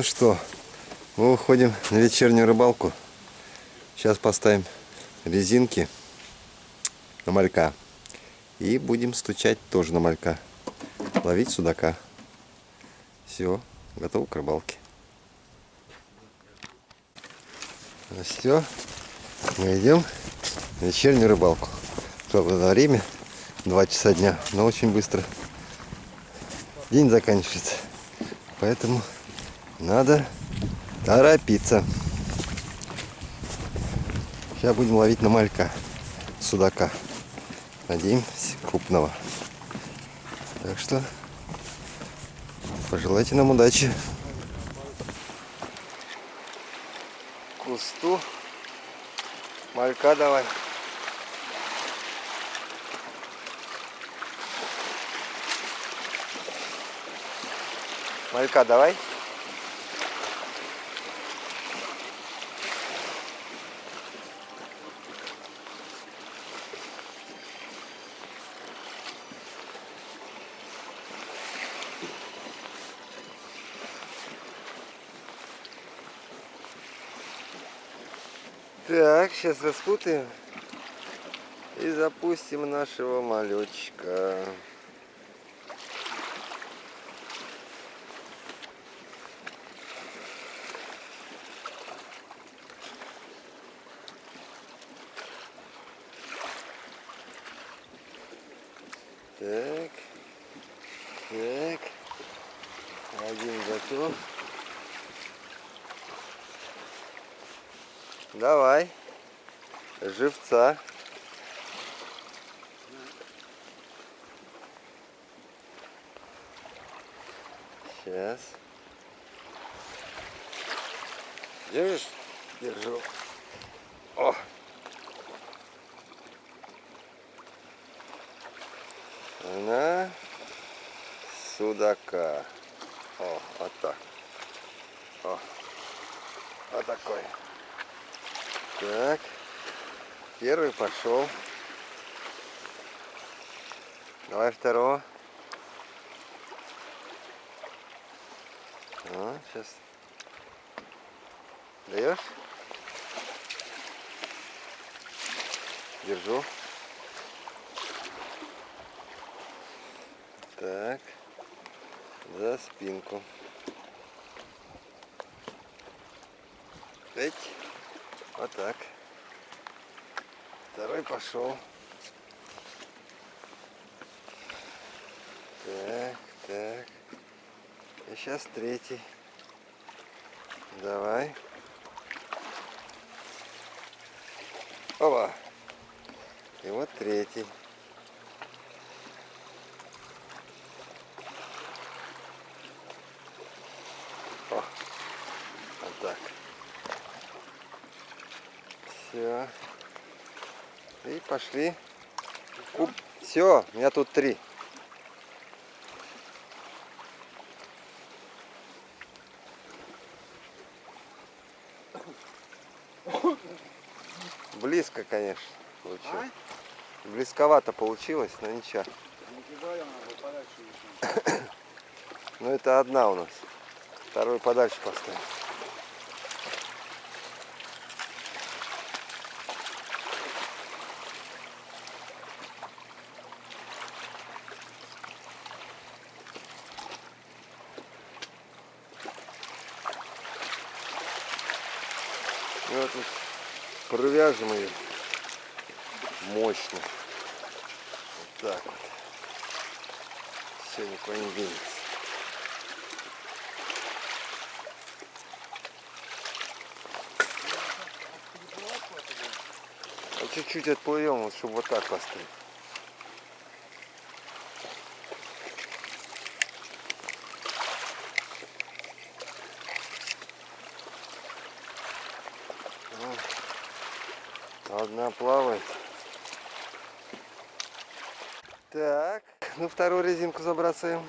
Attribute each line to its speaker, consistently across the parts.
Speaker 1: Ну что, мы уходим на вечернюю рыбалку. Сейчас поставим резинки на малька. И будем стучать тоже на малька. Ловить судака. Все, готово к рыбалке. Ну все, мы идем на вечернюю рыбалку. Правда, время 2 часа дня, но очень быстро день заканчивается. Поэтому надо торопиться. Сейчас будем ловить на малька судака. Надеемся, крупного. Так что пожелайте нам удачи. К кусту малька давай. Малька давай. Так, сейчас распутаем и запустим нашего малючка. Так, так, один готов. Давай, живца. Сейчас. Держишь? Держу. О! На судака. О, вот так. О, вот такой. Так, первый пошел. Давай второго. О, сейчас. Даешь? Держу. Так, за спинку. Эть. Вот так. Второй пошел. Так, так. И сейчас третий. Давай. Опа. И вот третий. О, вот так. Все. И пошли. Все, у меня тут 3. Близко, конечно, получилось. Близковато получилось, но ничего. Но это одна у нас. Вторую подальше поставим. И вот мы провяжем ее мощно. Вот так вот. Все, никуда не денется. А чуть-чуть отплывем, вот, чтобы вот так поставить. Одна плавает. Так, ну вторую резинку забросаем.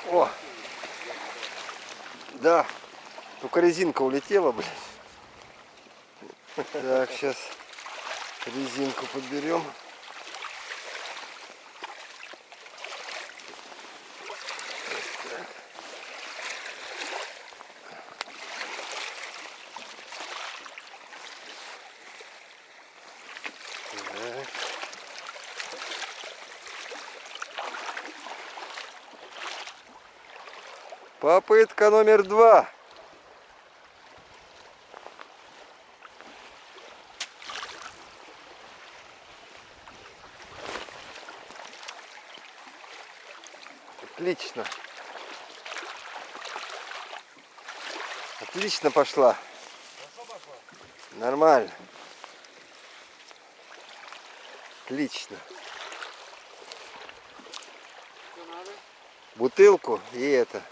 Speaker 1: О! Да, только резинка улетела, блядь. Так, сейчас Резинку подберем. Попытка номер 2. Отлично. Отлично пошла. Нормально. Отлично. Бутылку и это.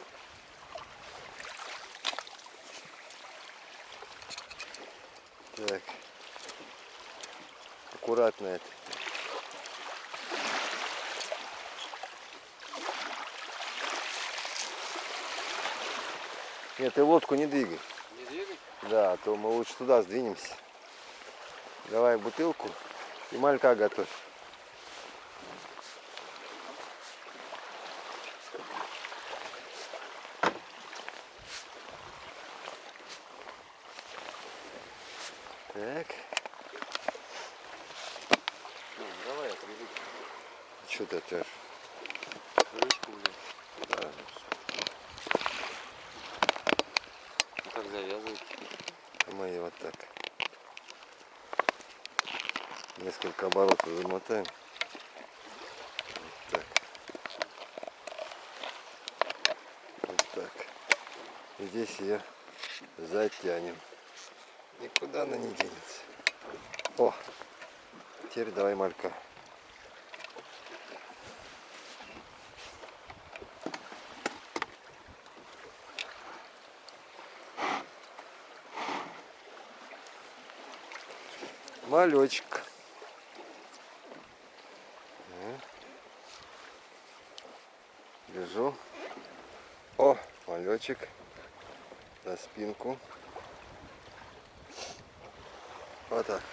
Speaker 1: Так. Аккуратно это. Нет, ты лодку не двигай.
Speaker 2: Не двигай?
Speaker 1: Да, а то мы лучше туда сдвинемся. Давай бутылку и малька готовь. Так.
Speaker 2: Ну, давай я приведу.
Speaker 1: Что ты тяжь?
Speaker 2: Ручку уже.
Speaker 1: Да.
Speaker 2: Ну как завязывать?
Speaker 1: Мы вот так. Несколько оборотов замотаем. Вот так. Вот так. И здесь ее затянем. Никуда она не денется. О! Теперь давай малька. Малечек. Держу. О, малечек. На спинку. Вот так.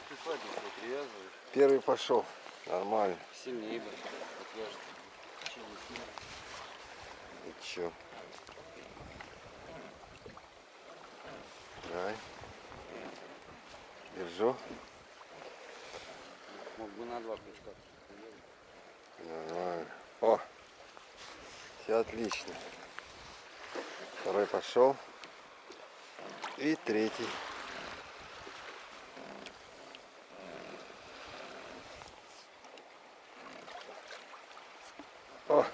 Speaker 2: Ты слабенько привязываешь.
Speaker 1: Первый пошел. Нормально.
Speaker 2: Сильнее бы. Отвяжется. Чуть не сильно.
Speaker 1: И чё? Давай. Держу.
Speaker 2: Мог бы на 2 крючка.
Speaker 1: Нормально. О! Все отлично. Второй пошел. И третий. О!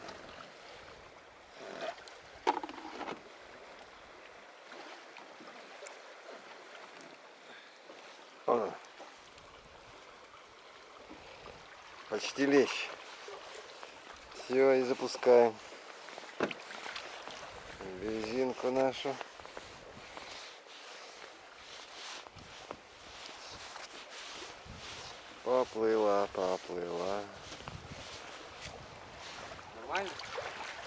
Speaker 1: О! Почти лещ. Все, и запускаем резинку нашу. Поплыла, поплыла.
Speaker 2: Нормально?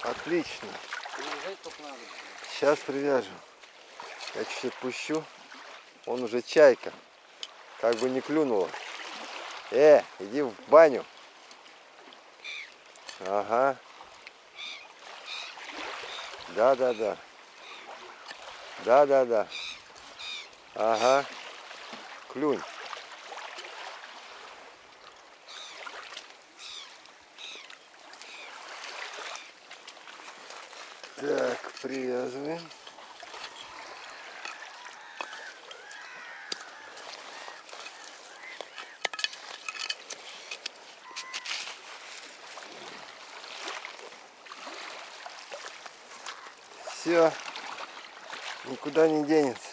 Speaker 1: Отлично.
Speaker 2: Привязать только надо.
Speaker 1: Сейчас привяжу. Я чуть-чуть отпущу. Он уже чайка. Как бы не клюнула. Иди в баню. Ага. Да. Да. Ага. Клюнь. Так, привязываем. Все, никуда не денется.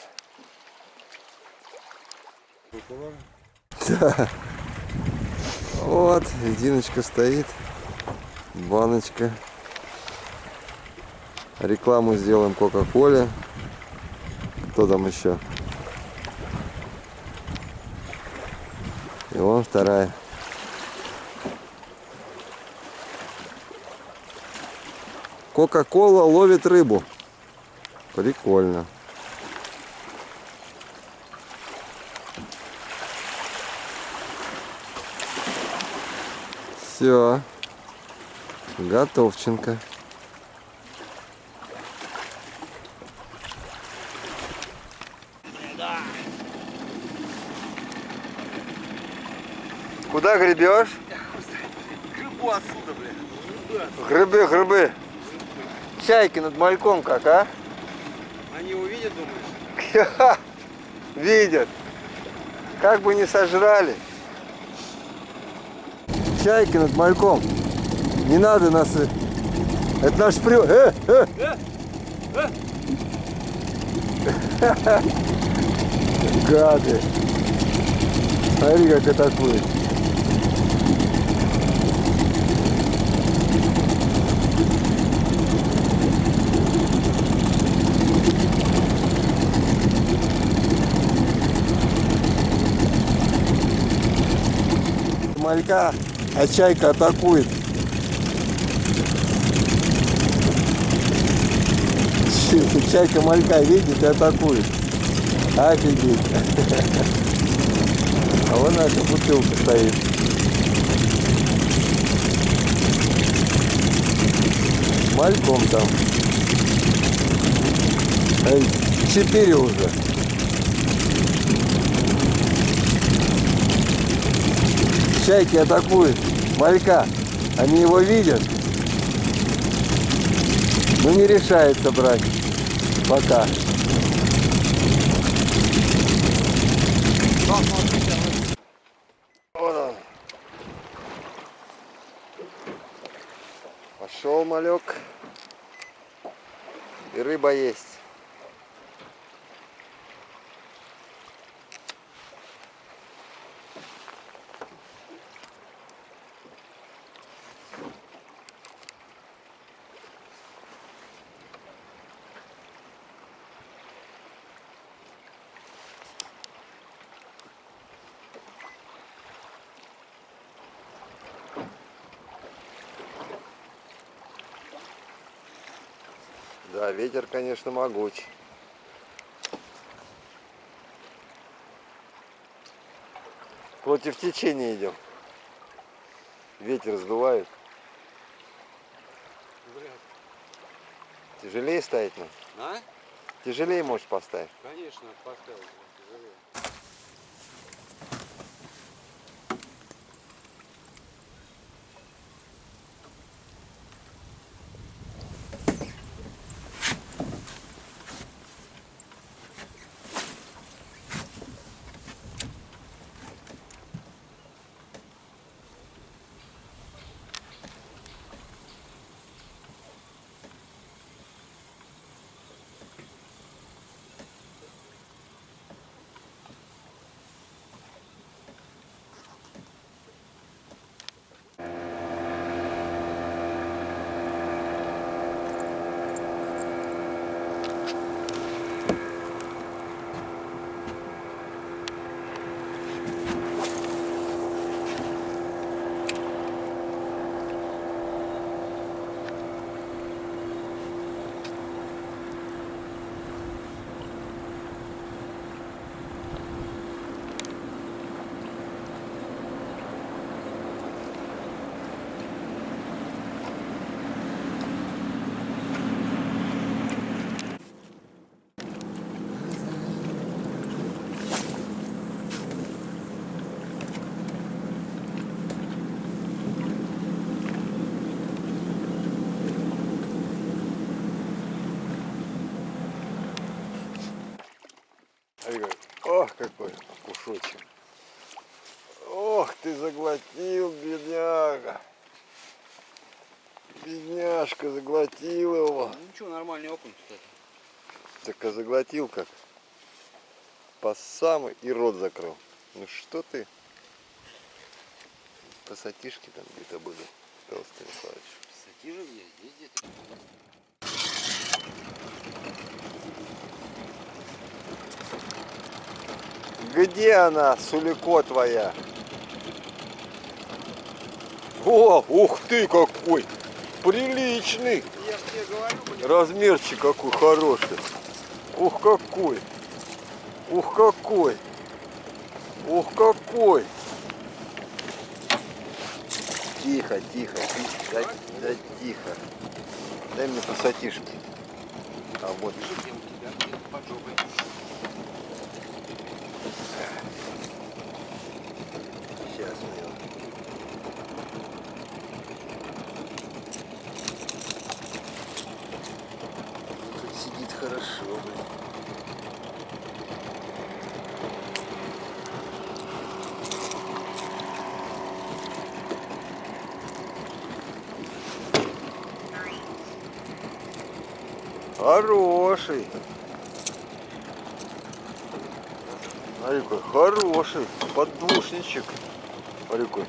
Speaker 1: Да. Вот, резиночка стоит, баночка. Рекламу сделаем Кока-Коле. Кто там еще? И вон вторая. Кока-Кола ловит рыбу. Прикольно. Все. Готовченко. Куда гребешь?
Speaker 3: Грибу отсюда, блядь.
Speaker 1: Грибы, грибы. Чайки над мальком как, а?
Speaker 3: Они увидят, думаешь?
Speaker 1: Видят. Как бы не сожрали. Чайки над мальком. Не надо нас... Это наш прием. Гады. Смотри, как атакует. Малька, а чайка атакует. Чайка малька видит и атакует. Офигеть. А вон наша бутылка стоит. Мальком там. 4 уже. Чайки атакуют малька. Они его видят. Но не решается брать. Пока. Вот он. Пошел малек. И рыба есть. Да, ветер, конечно, могуч. Против течения идем. Ветер сдувает. Тяжелее ставить нам?
Speaker 3: А?
Speaker 1: Тяжелее можешь поставить.
Speaker 3: Конечно, поставил. Тяжелее.
Speaker 1: Ох, какой кусочек. Ох, ты заглотил, бедняга. Бедняжка, заглотил его.
Speaker 2: Ну ничего, нормальный окунь, кстати.
Speaker 1: Так а заглотил как? По самый и рот закрыл. Ну что ты? Пассатишки там где-то были. Толстый Михайлович.
Speaker 2: Сатижа где? Здесь где-то.
Speaker 1: Где она, сулико твоя? О, ух ты какой! Приличный!
Speaker 3: Я же тебе говорю, блин.
Speaker 1: Размерчик какой хороший. Ух какой! Ух какой! Ух какой! Тихо, тихо, тихо. Да тихо. Дай мне пассатишки. А вот.
Speaker 2: Где у тебя? Где под жопой?
Speaker 1: Сейчас мы его. Тут сидит хорошо, блин. Хороший. Смотри, какой хороший поддушничек. Смотри, какой.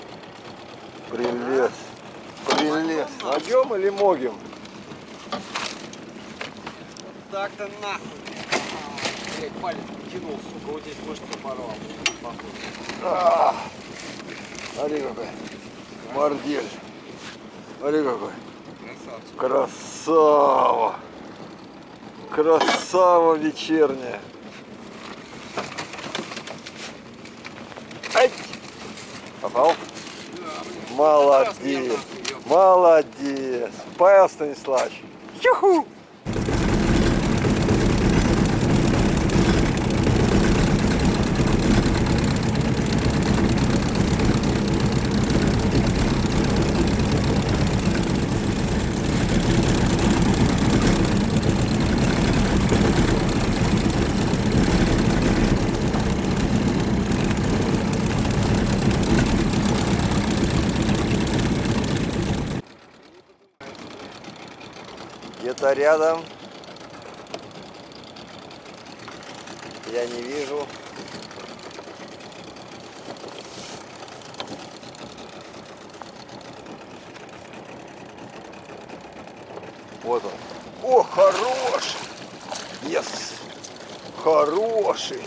Speaker 1: Прелез. Прелез. Могем или могем?
Speaker 3: Так-то нахуй.
Speaker 2: Блять, палец потянул, сука, вот здесь мышцу порвал. Похоже.
Speaker 1: Смотри, какой. Мордель. Смотри, какой.
Speaker 2: Красавчик.
Speaker 1: Красава. Красава вечерняя. Ай! Попал? Молодец. Молодец. Павел Станиславович. Юху! Где-то рядом. Я не вижу. Вот он. О, хороший. Yes. Хороший.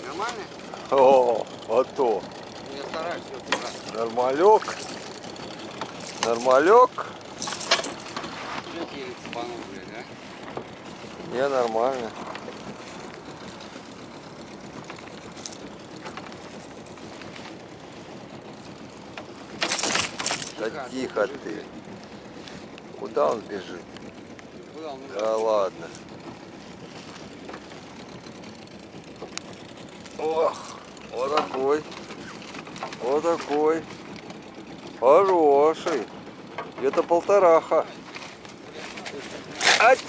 Speaker 2: Нормально?
Speaker 1: О, а то.
Speaker 2: Я стараюсь, все прекрасно.
Speaker 1: Нормалек. Нормалек.
Speaker 2: Блять, еле цепанул, блядь, а?
Speaker 1: Не, нормально. Да тихо ты. Куда он бежит?
Speaker 2: Куда он?
Speaker 1: Да ладно. Ох, вот такой. Вот такой. Хороший. Где-то полтораха. Ать!